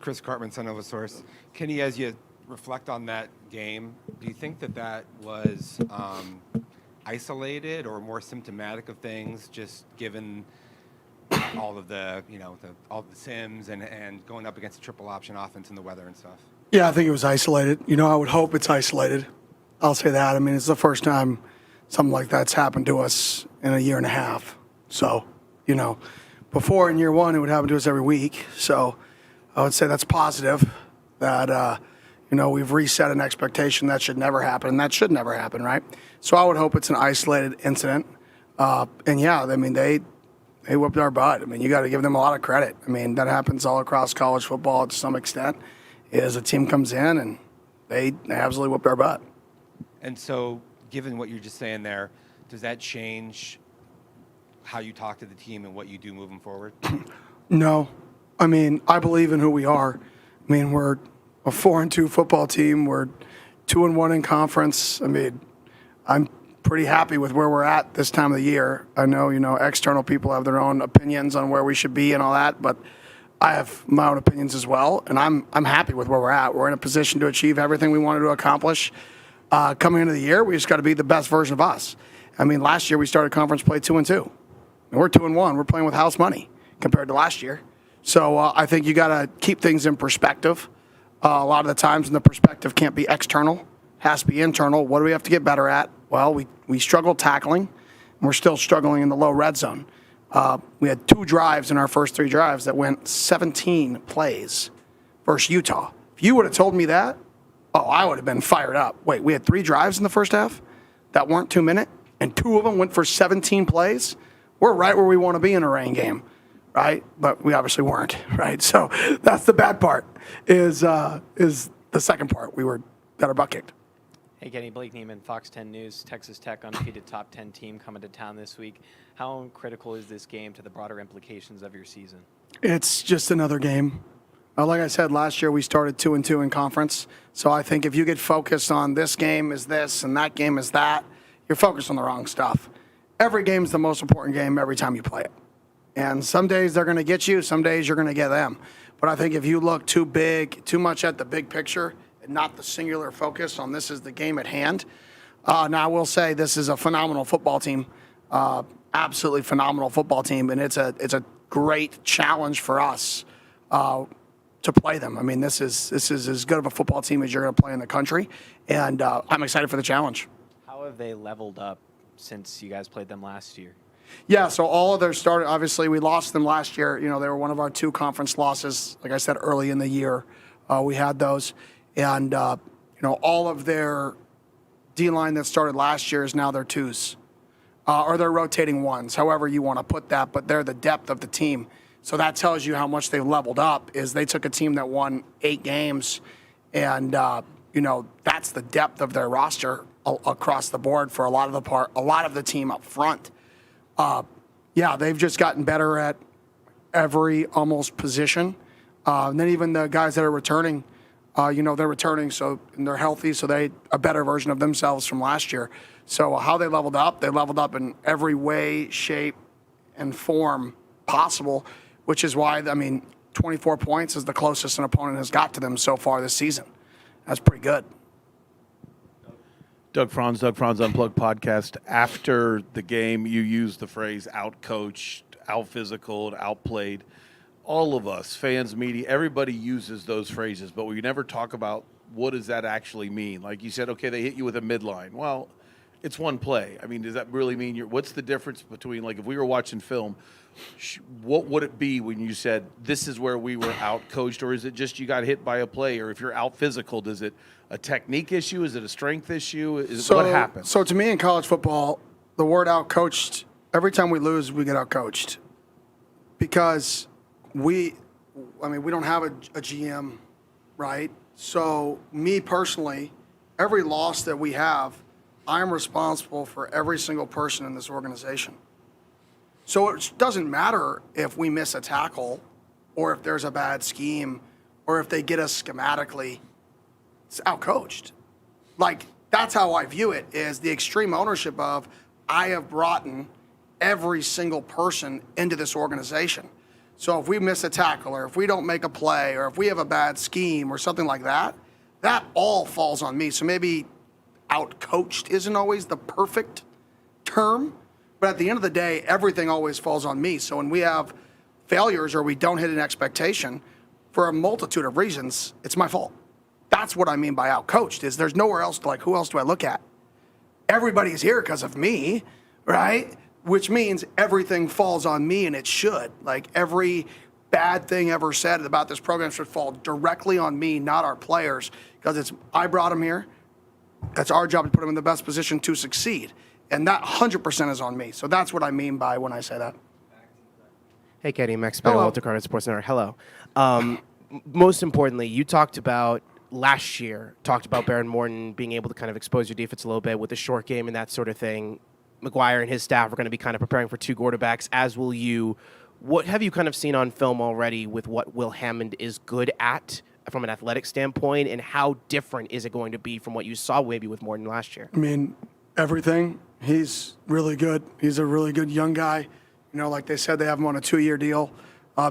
Chris Cartman, Son of a Source. Kenny, as you reflect on that game, do you think that was isolated or more symptomatic of things, just given all of the, all the sims and going up against a triple option offense and the weather and stuff? Yeah, I think it was isolated. I would hope it's isolated. I'll say that. I mean, it's the first time something like that's happened to us in a year and a half. So, before in year one, it would happen to us every week. So I would say that's positive that, we've reset an expectation that should never happen, and that should never happen, right? So I would hope it's an isolated incident. And yeah, I mean, they whipped our butt. I mean, you got to give them a lot of credit. I mean, that happens all across college football to some extent, is a team comes in and they absolutely whipped our butt. And so, given what you're just saying there, does that change how you talk to the team and what you do moving forward? No. I mean, I believe in who we are. I mean, we're a 4-2 football team. We're 2-1 in conference. I mean, I'm pretty happy with where we're at this time of the year. I know, external people have their own opinions on where we should be and all that, but I have my own opinions as well, and I'm happy with where we're at. We're in a position to achieve everything we wanted to accomplish. Coming into the year, we just got to be the best version of us. I mean, last year we started conference play 2-2. And we're 2-1. We're playing with house money compared to last year. So I think you got to keep things in perspective. A lot of the times, and the perspective can't be external, has to be internal. What do we have to get better at? Well, we struggled tackling, and we're still struggling in the low red zone. We had 2 drives in our first 3 drives that went 17 plays versus Utah. If you would have told me that, I would have been fired up. Wait, we had 3 drives in the first half that weren't 2-minute, and 2 of them went for 17 plays? We're right where we want to be in a rain game, right? But we obviously weren't, right? So that's the bad part, is the second part. We got our butt kicked. Hey, Kenny, Blake Neiman, Fox 10 News, Texas Tech undefeated top 10 team coming to town this week. How critical is this game to the broader implications of your season? It's just another game. Like I said, last year we started 2-2 in conference. So I think if you get focused on this game is this and that game is that, you're focused on the wrong stuff. Every game is the most important game every time you play it. And some days they're going to get you, some days you're going to get them. But I think if you look too much at the big picture and not the singular focus on this is the game at hand. Now I will say this is a phenomenal football team, absolutely phenomenal football team, and it's a great challenge for us to play them. I mean, this is as good of a football team as you're going to play in the country, and I'm excited for the challenge. How have they leveled up since you guys played them last year? Yeah, so all of their started, obviously we lost them last year. They were one of our 2 conference losses, like I said, early in the year. We had those. And, all of their D-line that started last year is now their 2s. Or they're rotating 1s, however you want to put that. But they're the depth of the team. So that tells you how much they've leveled up, is they took a team that won 8 games. And, that's the depth of their roster across the board for a lot of the team up front. They've just gotten better at every almost position. And then even the guys that are returning, they're returning, and they're healthy, so they a better version of themselves from last year. So how they leveled up in every way, shape, and form possible, which is why, 24 points is the closest an opponent has got to them so far this season. That's pretty good. Doug Franz Unplugged podcast. After the game, you used the phrase out-coached, out-physicaled, outplayed. All of us, fans, media, everybody uses those phrases, but we never talk about what does that actually mean. Like you said, okay, they hit you with a midline. Well, it's one play. I mean, does that really mean what's the difference between, like, if we were watching film, what would it be when you said this is where we were out-coached, or is it just you got hit by a play, or if you're out-physical, is it a technique issue? Is it a strength issue? What happens? So to me in college football, the word out-coached, every time we lose, we get out-coached. Because we don't have a GM, right? So me personally, every loss that we have, I'm responsible for every single person in this organization. So it doesn't matter if we miss a tackle or if there's a bad scheme or if they get us schematically. It's outcoached. Like, that's how I view it, is the extreme ownership of I have brought in every single person into this organization. So if we miss a tackle or if we don't make a play or if we have a bad scheme or something like that, that all falls on me. So maybe out-coached isn't always the perfect term, but at the end of the day, everything always falls on me. So when we have failures or we don't hit an expectation, for a multitude of reasons, it's my fault. That's what I mean by out-coached, is there's nowhere else to, like, who else do I look at? Everybody's here because of me, right? Which means everything falls on me, and it should. Like, every bad thing ever said about this program should fall directly on me, not our players, because I brought them here. That's our job to put them in the best position to succeed. And that 100% is on me. So that's what I mean by when I say that. Hey, Kenny, Max Spanner, Walter Carter, Sports Center. Hello. Most importantly, you talked about Baron Morton being able to kind of expose your defense a little bit with the short game and that sort of thing. McGuire and his staff are going to be kind of preparing for two quarterbacks, as will you. What have you kind of seen on film already with what Will Hammond is good at from an athletic standpoint, and how different is it going to be from what you saw maybe with Morton last year? I mean, everything. He's really good. He's a really good young guy. You know, like they said, they have him on a 2-year deal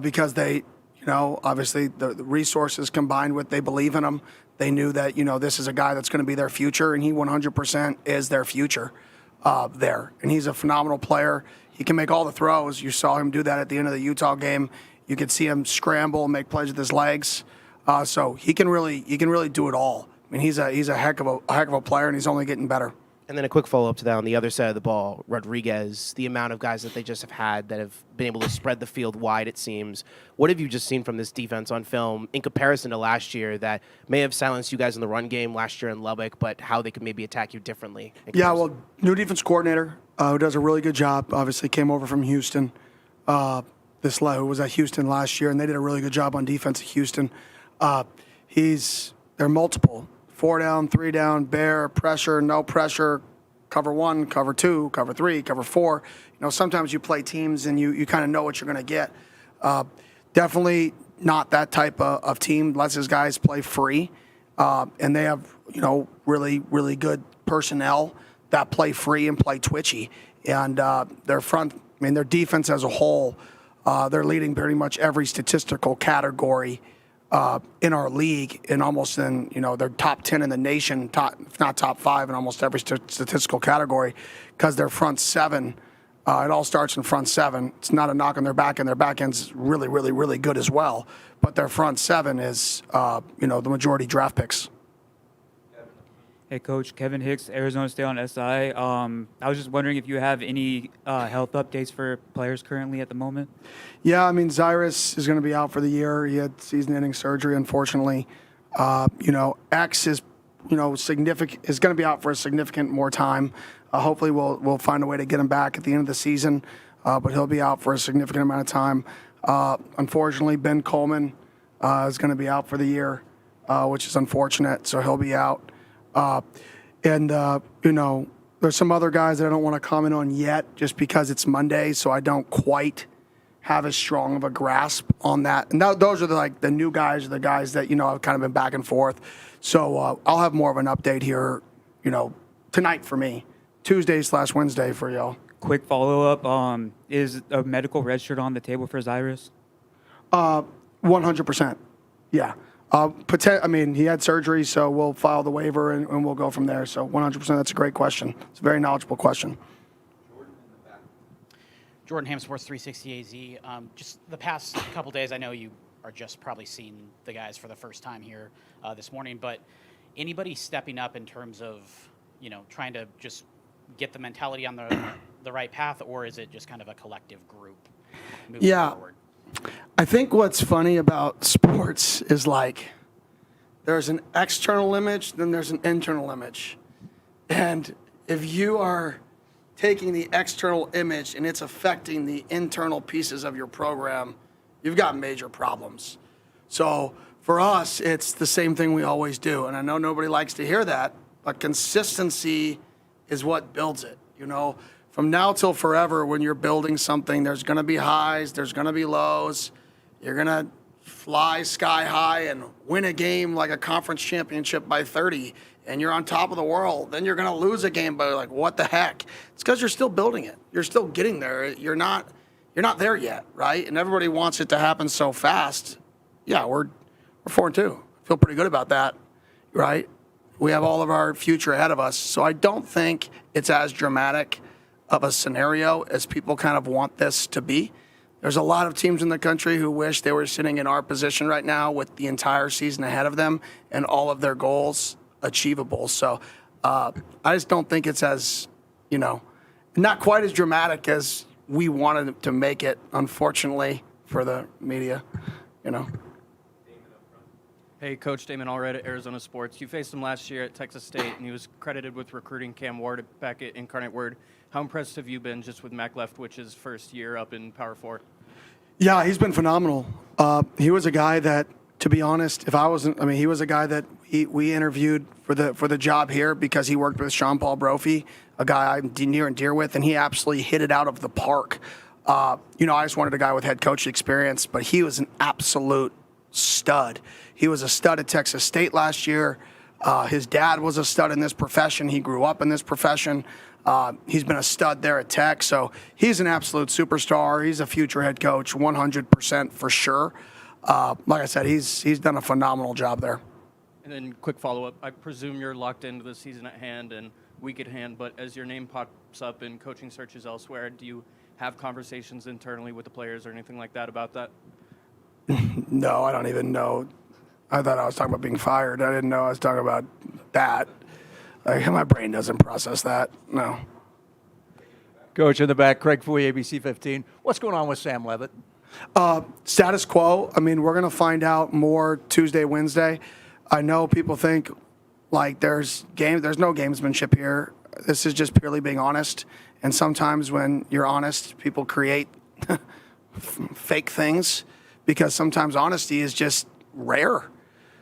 because they, you know, obviously the resources combined with they believe in him. They knew that, you know, this is a guy that's going to be their future, and he 100% is their future there. And he's a phenomenal player. He can make all the throws. You saw him do that at the end of the Utah game. You could see him scramble, make plays with his legs. So he can really do it all. I mean, he's a heck of a player, and he's only getting better. And then a quick follow-up to that on the other side of the ball, Rodriguez, the amount of guys that they just have had that have been able to spread the field wide, it seems. What have you just seen from this defense on film in comparison to last year that may have silenced you guys in the run game last year in Lubbock, but how they could maybe attack you differently? Yeah, well, new defense coordinator who does a really good job, obviously came over from Houston. Who was at Houston last year, and they did a really good job on defense at Houston. They're multiple. 4 down, 3 down, bear, pressure, no pressure, cover 1, cover 2, cover 3, cover 4. You know, sometimes you play teams and you kind of know what you're going to get. Definitely not that type of team. Lets his guys play free. And they have, you know, really, really good personnel that play free and play twitchy. And their defense as a whole, they're leading pretty much every statistical category in our league, and almost in, you know, they're top 10 in the nation, if not top 5 in almost every statistical category, because their front 7, it all starts in front 7. It's not a knock on their back end. Their back end's really, really, really good as well. But their front 7 is, you know, the majority draft picks. Hey, Coach. Kevin Hicks, Arizona State on SI. I was just wondering if you have any health updates for players currently at the moment. Yeah, I mean, Cyrus is going to be out for the year. He had season-ending surgery, unfortunately. You know, X is, you know, is going to be out for a significant more time. Hopefully, we'll find a way to get him back at the end of the season, but he'll be out for a significant amount of time. Unfortunately, Ben Coleman is going to be out for the year, which is unfortunate. So he'll be out. You know, there's some other guys that I don't want to comment on yet just because it's Monday, so I don't quite have as strong of a grasp on that. And those are the new guys, or the guys that, you know, I've kind of been back and forth. So I'll have more of an update here, you know, tonight for me, Tuesday/Wednesday for y'all. Quick follow-up, is a medical red shirt on the table for Cyrus? 100%, yeah. I mean, he had surgery, so we'll file the waiver and we'll go from there. So 100%, that's a great question. It's a very knowledgeable question. Jordan Ham, Sports 360 AZ. Just the past couple days, I know you are just probably seeing the guys for the first time here this morning, but anybody stepping up in terms of, you know, trying to just get the mentality on the right path, or is it just kind of a collective group moving forward? I think what's funny about sports is, like, there's an external image, then there's an internal image. And if you are taking the external image and it's affecting the internal pieces of your program, you've got major problems. So for us, it's the same thing we always do. And I know nobody likes to hear that, but consistency is what builds it, you know? From now till forever, when you're building something, there's going to be highs, there's going to be lows. You're going to fly sky high and win a game like a conference championship by 30, and you're on top of the world. Then you're going to lose a game by, like, what the heck? It's because you're still building it. You're still getting there. You're not you're not there yet, right? And everybody wants it to happen so fast. Yeah, we're 4-2. Feel pretty good about that, right? We have all of our future ahead of us. So I don't think it's as dramatic of a scenario as people kind of want this to be. There's a lot of teams in the country who wish they were sitting in our position right now with the entire season ahead of them and all of their goals achievable. So I just don't think it's as, not quite as dramatic as we wanted to make it, unfortunately, for the media, Hey, Coach Damon Allred at Arizona Sports. You faced him last year at Texas State, and he was credited with recruiting Cam Ward back at Incarnate Word. How impressed have you been just with Mac Leftwich's first year up in Power 4? Yeah, he's been phenomenal. He was a guy that, to be honest, he was a guy that we interviewed for the job here because he worked with Sean Paul Brophy, a guy I'm near and dear with, and he absolutely hit it out of the park. I just wanted a guy with head coach experience, but he was an absolute stud. He was a stud at Texas State last year. His dad was a stud in this profession. He grew up in this profession. He's been a stud there at Tech. So he's an absolute superstar. He's a future head coach, 100% for sure. Like I said, he's done a phenomenal job there. And then quick follow-up. I presume you're locked into the season at hand and week at hand, but as your name pops up in coaching searches elsewhere, do you have conversations internally with the players or anything like that about that? No, I don't even know. I thought I was talking about being fired. I didn't know I was talking about that. My brain doesn't process that. No. Coach in the back, Craig Fouy, ABC 15. What's going on with Sam Levitt? Status quo. We're going to find out more Tuesday, Wednesday. I know people think like there's no gamesmanship here. This is just purely being honest. And sometimes when you're honest, people create fake things because sometimes honesty is just rare.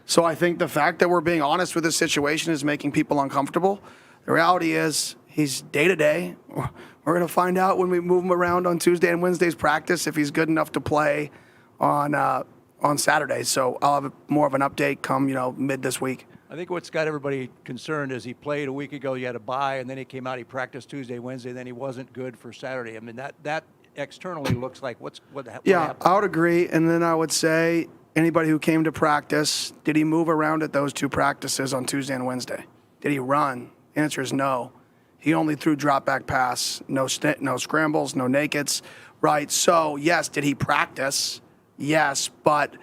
So I think the fact that we're being honest with this situation is making people uncomfortable. The reality is he's day-to-day. We're going to find out when we move him around on Tuesday and Wednesday's practice if he's good enough to play on Saturday. So I'll have more of an update come, mid this week. I think what's got everybody concerned is he played a week ago, he had a bye, and then he came out, he practiced Tuesday, Wednesday, then he wasn't good for Saturday. That externally looks like what Yeah, happened? I would agree. And then I would say anybody who came to practice, did he move around at those two practices on Tuesday and Wednesday? Did he run? The answer is no. He only threw drop back pass, no scrambles, no nakeds, right? So, yes, did he practice? Yes, but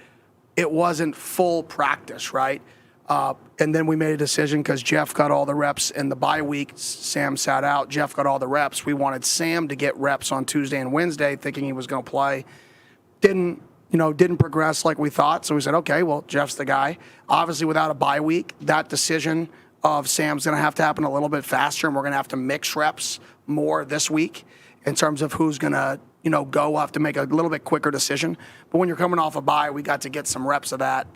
it wasn't full practice, right? And then we made a decision because Jeff got all the reps in the bye week. Sam sat out. Jeff got all the reps. We wanted Sam to get reps on Tuesday and Wednesday, thinking he was going to play. Didn't progress like we thought. So we said, okay, well, Jeff's the guy. Obviously, without a bye week, that decision of Sam's going to have to happen a little bit faster, and we're going to have to mix reps more this week in terms of who's going to, go. We'll have to make a little bit quicker decision. But when you're coming off a bye, we got to get some reps of that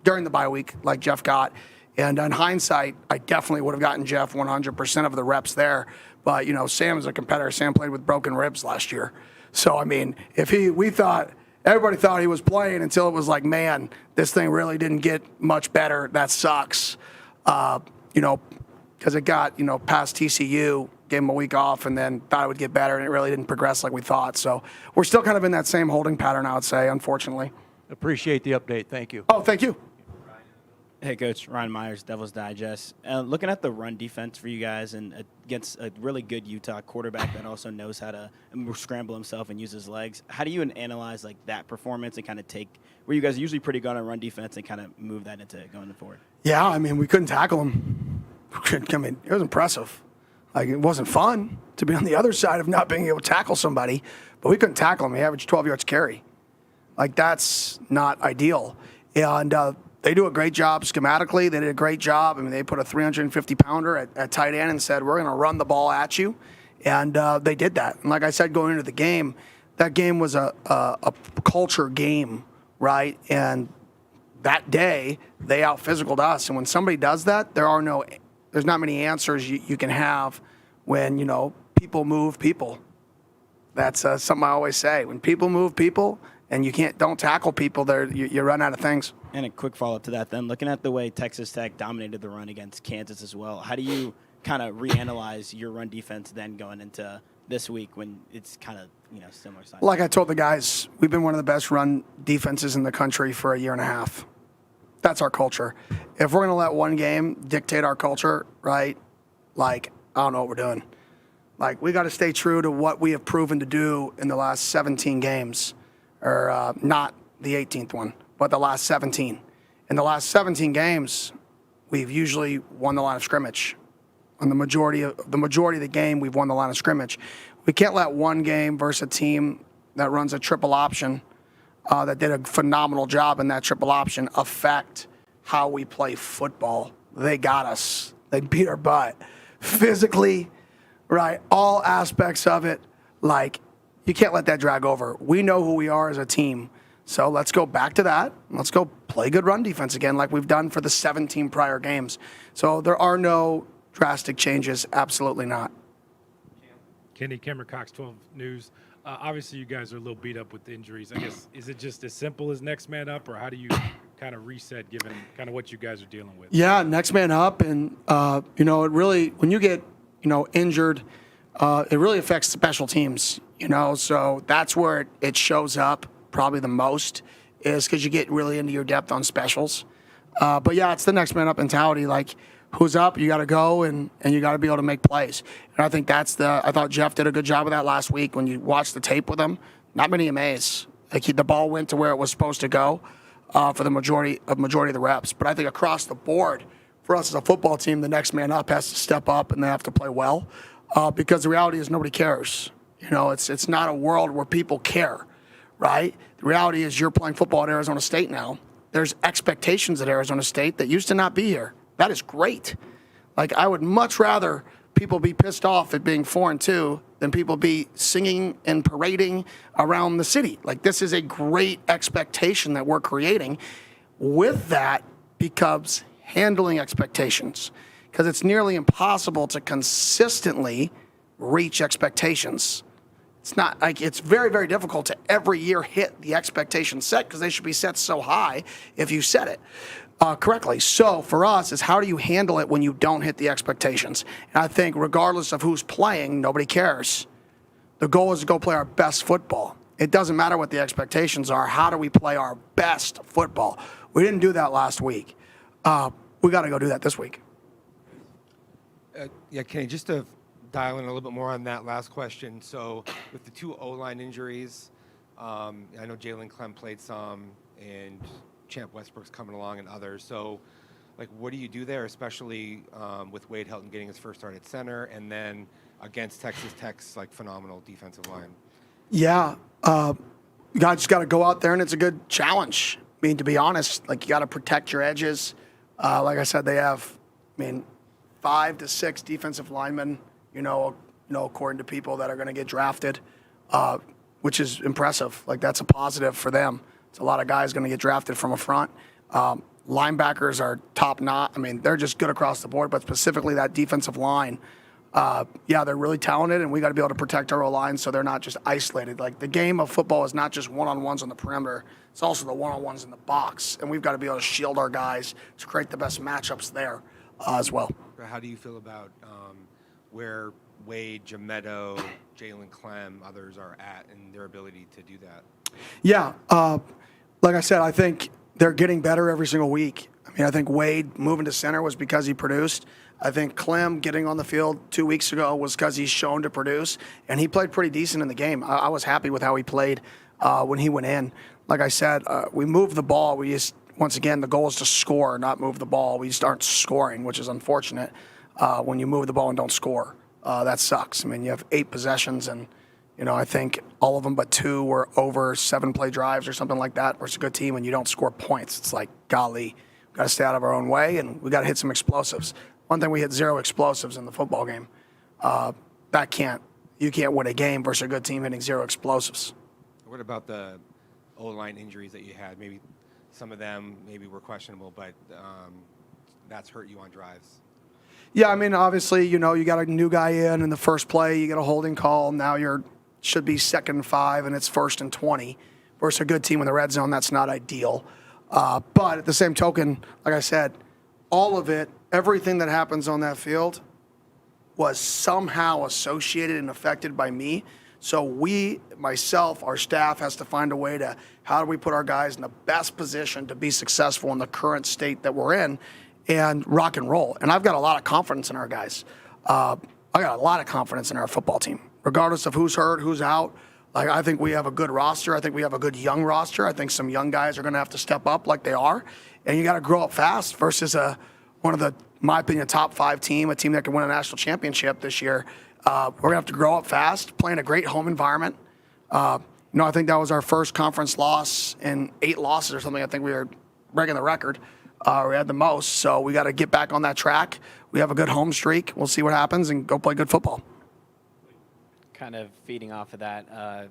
during the bye week like Jeff got. And in hindsight, I definitely would have gotten Jeff 100% of the reps there. But, Sam is a competitor. Sam played with broken ribs last year. So, everybody thought he was playing until it was like, man, this thing really didn't get much better. That sucks. Because it got, past TCU, gave him a week off, and then thought it would get better, and it really didn't progress like we thought. So we're still kind of in that same holding pattern, I would say, unfortunately. Appreciate the update. Thank you. Oh, thank you. Hey, Coach. Ryan Myers, Devil's Digest. Looking at the run defense for you guys and against a really good Utah quarterback that also knows how to scramble himself and use his legs, how do you analyze that performance and kind of take where you guys are usually pretty good on run defense and kind of move that into going forward? Yeah, we couldn't tackle him. It was impressive. It wasn't fun to be on the other side of not being able to tackle somebody, but we couldn't tackle him. He averaged 12 yards carry. That's not ideal. And they do a great job schematically. They did a great job. They put a 350-pounder at tight end and said, we're going to run the ball at you. And they did that. And like I said, going into the game, that game was a culture game, right? And that day, they out-physicaled us. And when somebody does that, there's not many answers you can have when, people move people. That's something I always say. When people move people and don't tackle people, you run out of things. And a quick follow-up to that then, looking at the way Texas Tech dominated the run against Kansas as well, how do you kind of reanalyze your run defense then going into this week when it's kind of similar size? Like I told the guys, we've been one of the best run defenses in the country for a year and a half. That's our culture. If we're going to let one game dictate our culture, right, like, I don't know what we're doing. Like, we got to stay true to what we have proven to do in the last 17 games, or not the 18th one, but the last 17. In the last 17 games, we've usually won the line of scrimmage. On the majority of the game, we've won the line of scrimmage. We can't let one game versus a team that runs a triple option that did a phenomenal job in that triple option affect how we play football. They got us. They beat our butt. Physically, right, all aspects of it, like, you can't let that drag over. We know who we are as a team. So let's go back to that. Let's go play good run defense again like we've done for the 17 prior games. So there are no drastic changes, absolutely not. Kenny, Cameron Cox, 12 News. Obviously, you guys are a little beat up with injuries. I guess, is it just as simple as next man up, or how do you kind of reset given kind of what you guys are dealing with? Yeah, next man up. And, it really, when you get, injured, it really affects special teams, So that's where it shows up probably the most is because you get really into your depth on specials. But, yeah, it's the next man up mentality. Like, who's up, you got to go, and you got to be able to make plays. And I think I thought Jeff did a good job of that last week when you watched the tape with him. Not many MAs. Like, the ball went to where it was supposed to go for the majority of the reps. But I think across the board, for us as a football team, the next man up has to step up and they have to play well because the reality is nobody cares. It's not a world where people care, right? The reality is you're playing football at Arizona State now. There's expectations at Arizona State that used to not be here. That is great. Like, I would much rather people be pissed off at being 4-2 than people be singing and parading around the city. Like, this is a great expectation that we're creating. With that becomes handling expectations, because it's nearly impossible to consistently reach expectations. It's not like it's very, very difficult to every year hit the expectation set because they should be set so high if you set it correctly. So for us is how do you handle it when you don't hit the expectations? And I think regardless of who's playing, nobody cares. The goal is to go play our best football. It doesn't matter what the expectations are. How do we play our best football? We didn't do that last week. We got to go do that this week. Yeah, Kenny, just to dial in a little bit more on that last question. So with the two O-line injuries, I know Jalen Clem played some, and Champ Westbrook's coming along and others. So, like, what do you do there, especially with Wade Helton getting his first start at center and then against Texas Tech's, like, phenomenal defensive line? Yeah. You guys just got to go out there, and it's a good challenge. I mean, to be honest, like, you got to protect your edges. Like I said, they have, 5 to 6 defensive linemen, according to people that are going to get drafted, which is impressive. Like, that's a positive for them. It's a lot of guys going to get drafted from a front. Linebackers are top notch. They're just good across the board, but specifically that defensive line, they're really talented, and we got to be able to protect our O-line so they're not just isolated. Like, the game of football is not just one-on-ones on the perimeter. It's also the one-on-ones in the box, and we've got to be able to shield our guys to create the best matchups there as well. How do you feel about where Wade, Jametto, Jalen Clem, others are at and their ability to do that? Yeah, like I said, I think they're getting better every single week. I think Wade moving to center was because he produced. I think Clem getting on the field 2 weeks ago was because he's shown to produce, and he played pretty decent in the game. I was happy with how he played when he went in. Like I said, we moved the ball. We just, once again, the goal is to score, not move the ball. We just aren't scoring, which is unfortunate when you move the ball and don't score. That sucks. You have 8 possessions, and I think all of them but 2 were over 7-play drives or something like that versus a good team, and you don't score points. It's like, golly, we've got to stay out of our own way, and we got to hit some explosives. One thing, we hit 0 explosives in the football game. You can't win a game versus a good team hitting 0 explosives. What about the O-line injuries that you had? Maybe some of them maybe were questionable, but that's hurt you on drives. Yeah, obviously, you got a new guy in the first play, you get a holding call. Now should be 2nd and 5, and it's 1st and 20. Versus a good team in the red zone, that's not ideal. But at the same token, like I said, all of it, everything that happens on that field was somehow associated and affected by me. So we, myself, our staff has to find a way to, how do we put our guys in the best position to be successful in the current state that we're in and rock and roll. And I've got a lot of confidence in our guys. I got a lot of confidence in our football team, regardless of who's hurt, who's out. Like, I think we have a good roster. I think we have a good young roster. I think some young guys are going to have to step up like they are. And you got to grow up fast versus one of the, in my opinion, top 5 team, a team that can win a national championship this year. We're going to have to grow up fast, play in a great home environment. I think that was our first conference loss in 8 losses or something. I think we were breaking the record. We had the most. So we got to get back on that track. We have a good home streak. We'll see what happens and go play good football. Kind of feeding off of that,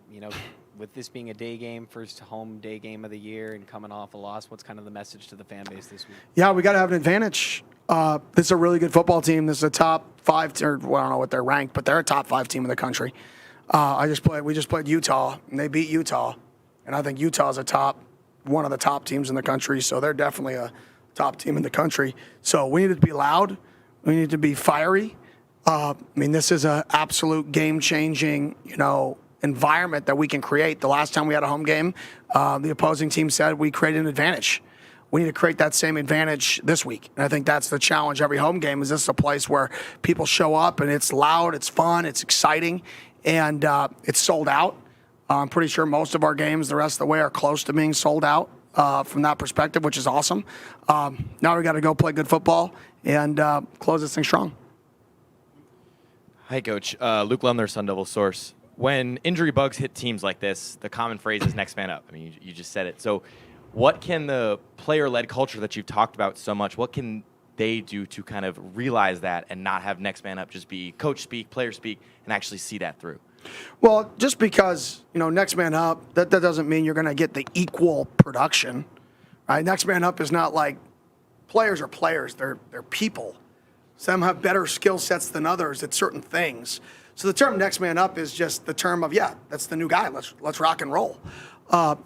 with this being a day game, first home day game of the year and coming off a loss, what's kind of the message to the fan base this week? Yeah, we got to have an advantage. This is a really good football team. This is a top 5, or well, I don't know what they're ranked, but they're a top 5 team in the country. We just played Utah, and they beat Utah. And I think Utah is one of the top teams in the country, so they're definitely a top team in the country. So we need to be loud. We need to be fiery. This is an absolute game-changing, environment that we can create. The last time we had a home game, the opposing team said we created an advantage. We need to create that same advantage this week. And I think that's the challenge every home game is this is a place where people show up and it's loud, it's fun, it's exciting, and it's sold out. I'm pretty sure most of our games the rest of the way are close to being sold out from that perspective, which is awesome. Now we got to go play good football and close this thing strong. Hi, Coach. Luke Lumler, Sun Devil Source. When injury bugs hit teams like this, the common phrase is next man up. I mean, you just said it. So what can the player-led culture that you've talked about so much, what can they do to kind of realize that and not have next man up just be coach speak, player speak, and actually see that through? Well, just because, next man up, that doesn't mean you're going to get the equal production. Right? Next man up is not like players are players. They're people. Some have better skill sets than others at certain things. So the term next man up is just the term of, that's the new guy. Let's rock and roll.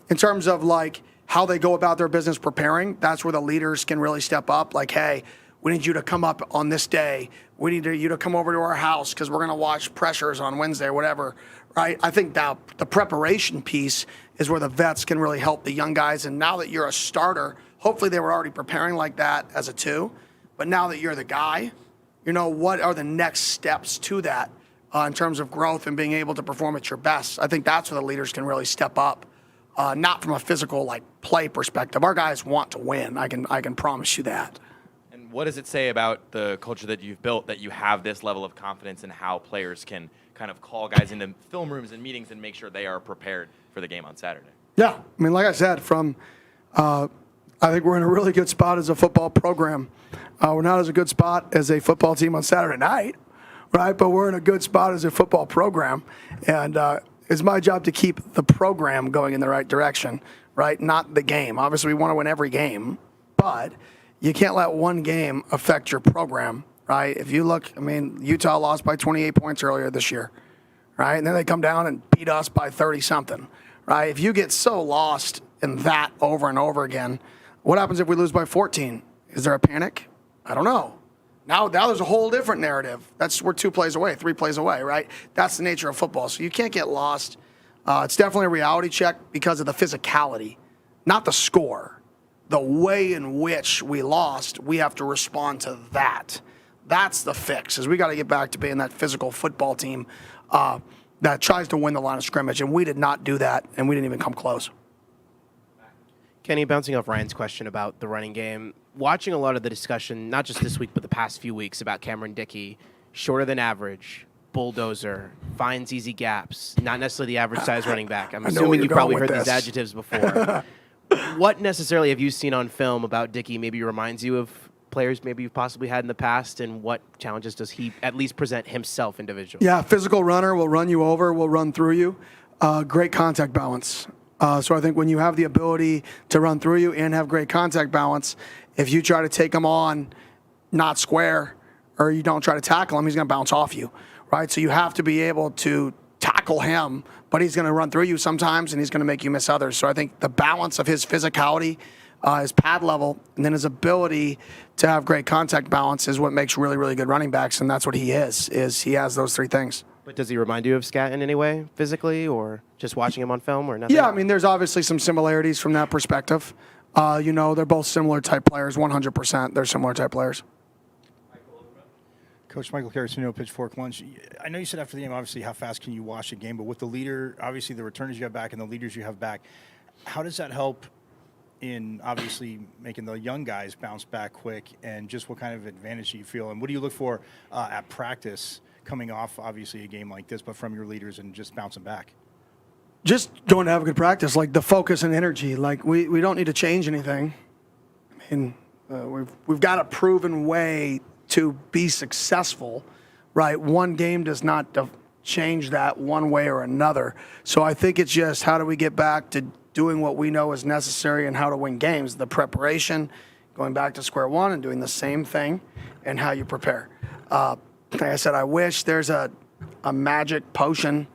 In terms of like how they go about their business preparing, that's where the leaders can really step up. Like, hey, we need you to come up on this day. We need you to come over to our house because we're going to watch pressures on Wednesday or whatever, right? I think that the preparation piece is where the vets can really help the young guys. And now that you're a starter, hopefully they were already preparing like that as a 2. But now that you're the guy, what are the next steps to that in terms of growth and being able to perform at your best? I think that's where the leaders can really step up, not from a physical play perspective. Our guys want to win. I can promise you that. And what does it say about the culture that you've built that you have this level of confidence in how players can kind of call guys into film rooms and meetings and make sure they are prepared for the game on Saturday? Yeah, like I said, I think we're in a really good spot as a football program. We're not as a good spot as a football team on Saturday night, right? But we're in a good spot as a football program. And it's my job to keep the program going in the right direction, right? Not the game. Obviously, we want to win every game, but you can't let one game affect your program, right? If you look, Utah lost by 28 points earlier this year, right? And then they come down and beat us by 30-something, right? If you get so lost in that over and over again, what happens if we lose by 14? Is there a panic? I don't know. Now there's a whole different narrative. We're 2 plays away, 3 plays away, right? That's the nature of football. So you can't get lost. It's definitely a reality check because of the physicality, not the score. The way in which we lost, we have to respond to that. That's the fix, is we got to get back to being that physical football team that tries to win the line of scrimmage. And we did not do that, and we didn't even come close. Kenny, bouncing off Ryan's question about the running game, watching a lot of the discussion, not just this week, but the past few weeks about Cameron Dickey, shorter than average, bulldozer, finds easy gaps, not necessarily the average size running back. I'm assuming you probably heard these adjectives before. What necessarily have you seen on film about Dickey maybe reminds you of players maybe you've possibly had in the past, and what challenges does he at least present himself individually? Yeah, physical runner, will run you over, will run through you. Great contact balance. So I think when you have the ability to run through you and have great contact balance, if you try to take him on not square or you don't try to tackle him, he's going to bounce off you, right? So you have to be able to tackle him, but he's going to run through you sometimes and he's going to make you miss others. So I think the balance of his physicality his pad level, and then his ability to have great contact balance is what makes really, really good running backs, and that's what he is he has those three things. But does he remind you of Scat in any way, physically, or just watching him on film, or nothing? Yeah, I mean, there's obviously some similarities from that perspective. They're both similar type players, 100%. They're similar type players. Coach Michael Caracino, Pitchfork Lunch. I know you said after the game, obviously, how fast can you wash a game, but with the leader, obviously the returners you have back and the leaders you have back, how does that help in obviously making the young guys bounce back quick, and just what kind of advantage do you feel? And what do you look for at practice coming off, obviously, a game like this, but from your leaders and just bouncing back? Just going to have a good practice, like the focus and energy. Like we don't need to change anything. I mean, we've got a proven way to be successful, right? One game does not change that one way or another. So I think it's just how do we get back to doing what we know is necessary and how to win games. The preparation, going back to square one and doing the same thing, and how you prepare. Like I said, I wish there's a magic potion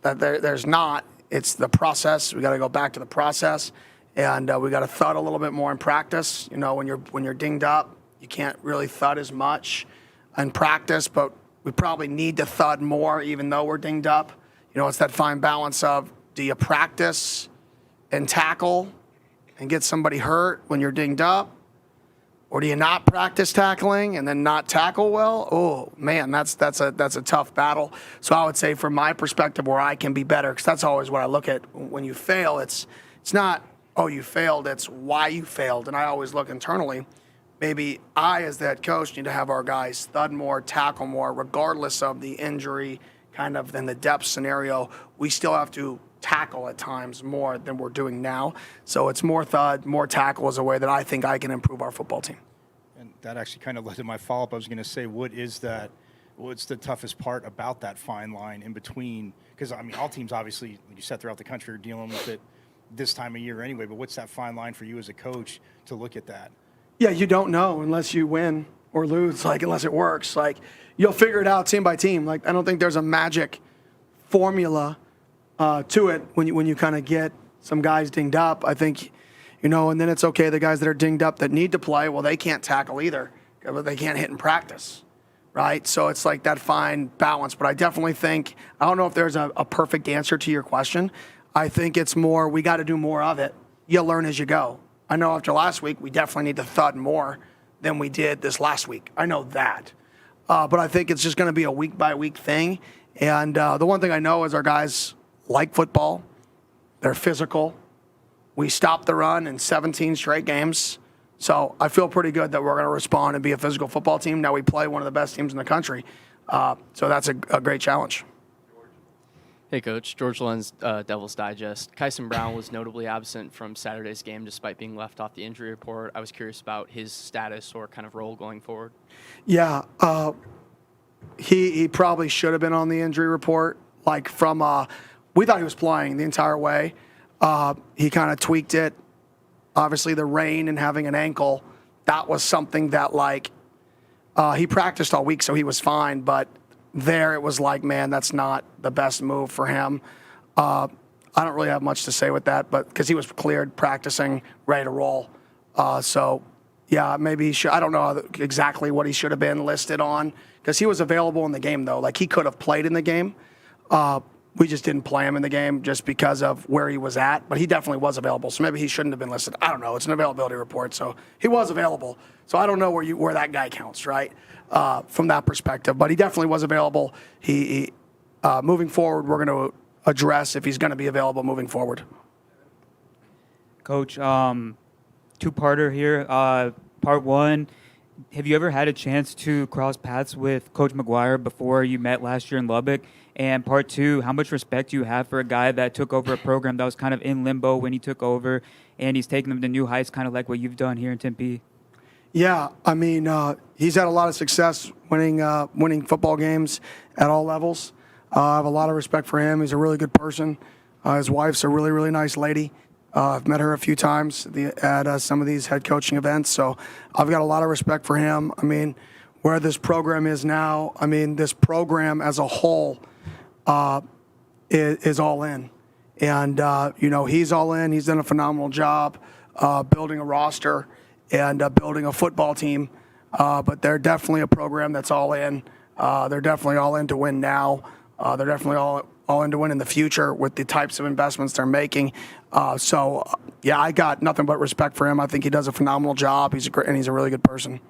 that there's not. It's the process. We got to go back to the process, and we got to thud a little bit more in practice. When you're dinged up, you can't really thud as much in practice, but we probably need to thud more even though we're dinged up. It's that fine balance of, do you practice and tackle and get somebody hurt when you're dinged up? Or do you not practice tackling and then not tackle well? Oh, man, that's a tough battle. So I would say from my perspective where I can be better, because that's always what I look at when you fail. It's not, oh, you failed, it's why you failed. And I always look internally. Maybe I, as the head coach, need to have our guys thud more, tackle more, regardless of the injury, kind of than the depth scenario. We still have to tackle at times more than we're doing now. So it's more thud, more tackle is a way that I think I can improve our football team. And that actually kind of led to my follow-up. I was going to say, what's the toughest part about that fine line in between? Because, I mean, all teams, obviously, like you said, throughout the country are dealing with it this time of year anyway, but what's that fine line for you as a coach to look at that? Yeah, you don't know unless you win or lose, unless it works. You'll figure it out team by team. I don't think there's a magic formula to it when you kind of get some guys dinged up. I think, and then it's okay, the guys that are dinged up that need to play, well, they can't tackle either, but they can't hit in practice, right? So it's like that fine balance. But I definitely think, I don't know if there's a perfect answer to your question. I think it's more, we got to do more of it. You learn as you go. I know after last week, we definitely need to thud more than we did this last week. I know that. But I think it's just going to be a week-by-week thing. And the one thing I know is our guys like football. They're physical. We stopped the run in 17 straight games. So I feel pretty good that we're going to respond and be a physical football team. Now we play one of the best teams in the country. So that's a great challenge. Hey, Coach. George Lenz, Devil's Digest. Kyson Brown was notably absent from Saturday's game despite being left off the injury report. I was curious about his status or kind of role going forward. Yeah, he probably should have been on the injury report. We thought he was playing the entire way. He kind of tweaked it. Obviously, the rain and having an ankle, that was something that he practiced all week, so he was fine, but there it was man, that's not the best move for him. I don't really have much to say with that, but because he was cleared, practicing, ready to roll. So, yeah, maybe he should. I don't know exactly what he should have been listed on because he was available in the game, though. He could have played in the game. We just didn't play him in the game just because of where he was at, but he definitely was available. So maybe he shouldn't have been listed. I don't know. It's an availability report, so he was available. So I don't know where that guy counts, right? From that perspective, but he definitely was available. He moving forward, we're going to address if he's going to be available moving forward. Coach, two-parter here. Part one, have you ever had a chance to cross paths with Coach McGuire before you met last year in Lubbock? And part two, how much respect do you have for a guy that took over a program that was kind of in limbo when he took over, and he's taking them to new heights, kind of like what you've done here in Tempe? Yeah, I mean, he's had a lot of success winning football games at all levels. I have a lot of respect for him. He's a really good person. His wife's a really, really nice lady. I've met her a few times at some of these head coaching events, so I've got a lot of respect for him. I mean, where this program is now, this program as a whole is all in. And, he's all in. He's done a phenomenal job. building a roster and building a football team. But they're definitely a program that's all in. They're definitely all in to win now. They're definitely all in to win in the future with the types of investments they're making. Yeah, I got nothing but respect for him. I think he does a phenomenal job. He's a really good person.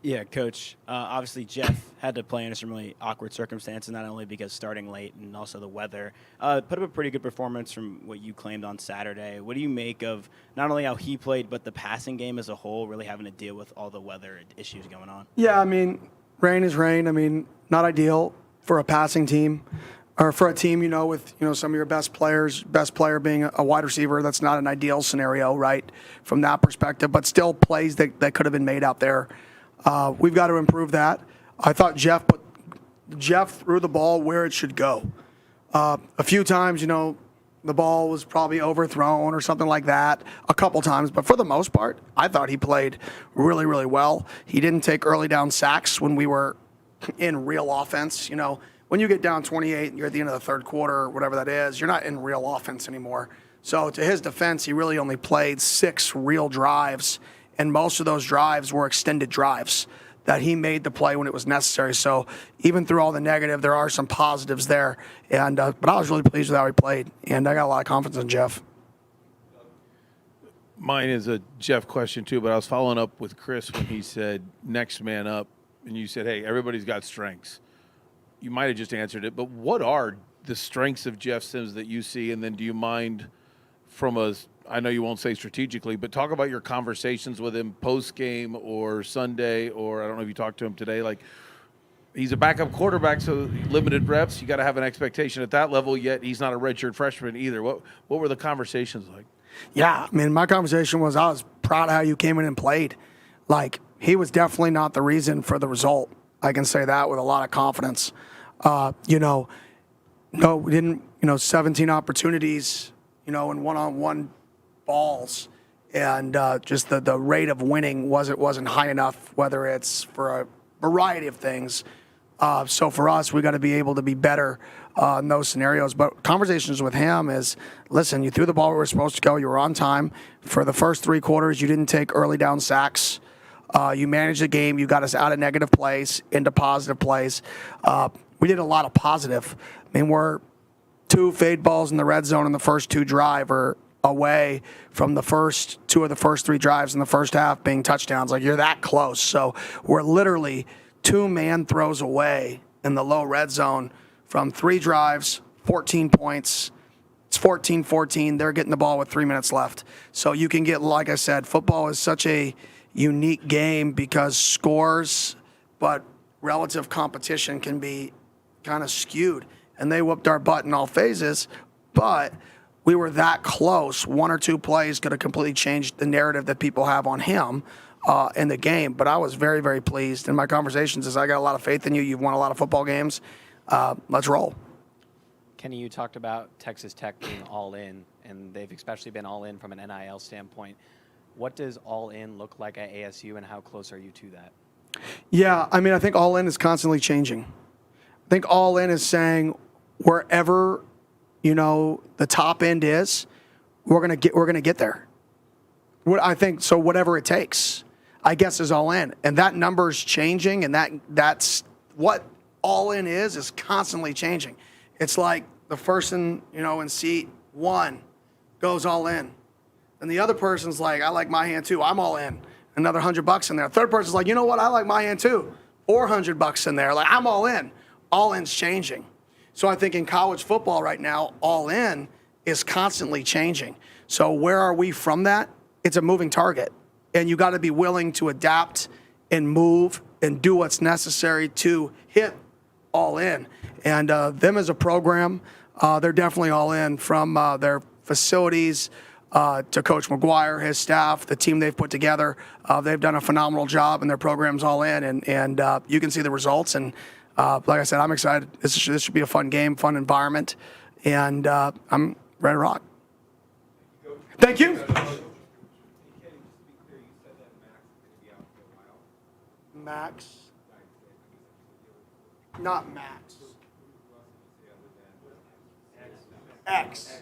Yeah, Coach. Obviously, Jeff had to play in some really awkward circumstances, not only because starting late and also the weather. Put up a pretty good performance from what you claimed on Saturday. What do you make of not only how he played, but the passing game as a whole, really having to deal with all the weather issues going on? Yeah, I mean, rain is rain. I mean, not ideal for a passing team or for a team, with, some of your best player being a wide receiver. That's not an ideal scenario, right, from that perspective, but still plays that could have been made out there. We've got to improve that. I thought Jeff threw the ball where it should go. A few times, the ball was probably overthrown or something like that a couple times. But for the most part, I thought he played really, really well. He didn't take early down sacks when we were in real offense. When you get down 28 and you're at the end of the third quarter or whatever that is, you're not in real offense anymore. So to his defense, he really only played 6 real drives. And most of those drives were extended drives that he made the play when it was necessary. So even through all the negative, there are some positives there. And but I was really pleased with how he played, and I got a lot of confidence in Jeff. Mine is a Jeff question too, but I was following up with Chris when he said next man up, and you said, hey, everybody's got strengths. You might have just answered it, but what are the strengths of Jeff Sims that you see? And then do you mind I know you won't say strategically, but talk about your conversations with him post-game or Sunday, or I don't know if you talked to him today. Like, he's a backup quarterback, so limited reps. You got to have an expectation at that level, yet he's not a redshirt freshman either. What were the conversations like? Yeah, I mean, my conversation was I was proud of how you came in and played. Like, he was definitely not the reason for the result. I can say that with a lot of confidence. No, we didn't, 17 opportunities, in one-on-one balls, and just the rate of winning wasn't high enough, whether it's for a variety of things. So for us, we got to be able to be better in those scenarios. But conversations with him is, listen, you threw the ball where it was supposed to go. You were on time. For the first 3 quarters, you didn't take early down sacks. You managed the game. You got us out of negative plays into positive plays. We did a lot of positive. I mean, we're 2 fade balls in the red zone in the first 2 drive or away from the first 2 of the first 3 drives in the first half being touchdowns. Like, you're that close. So we're literally 2 man throws away in the low red zone from 3 drives, 14 points. It's 14-14. They're getting the ball with 3 minutes left. So you can get, like I said, football is such a unique game because scores, but relative competition can be kind of skewed. And they whooped our butt in all phases, but we were that close. 1 or 2 plays could have completely changed the narrative that people have on him in the game. But I was very, very pleased. In my conversations is I got a lot of faith in you. You've won a lot of football games. Let's roll. Kenny, you talked about Texas Tech being all in, and they've especially been all in from an NIL standpoint. What does all in look like at ASU, and how close are you to that? Yeah, I mean, I think all in is constantly changing. I think all in is saying wherever, the top end is, we're gonna get there. I think so. Whatever it takes, I guess, is all in, and that number's changing, and that's what all in is constantly changing. It's like the person, in seat 1 goes all in, and the other person's like, I like my hand too. I'm all in. Another $100 in there. Third person's like, you know what? I like my hand too. $400 in there. Like, I'm all in. All in's changing. So I think in college football right now, all in is constantly changing. So where are we from that? It's a moving target. And you got to be willing to adapt and move and do what's necessary to hit all in. And them as a program, they're definitely all in, from their facilities to Coach McGuire, his staff, the team they've put together. They've done a phenomenal job, and their program's all in. And you can see the results. And like I said, I'm excited. This should be a fun game, fun environment, and I'm ready to rock. Thank you. Max. Not Max. X.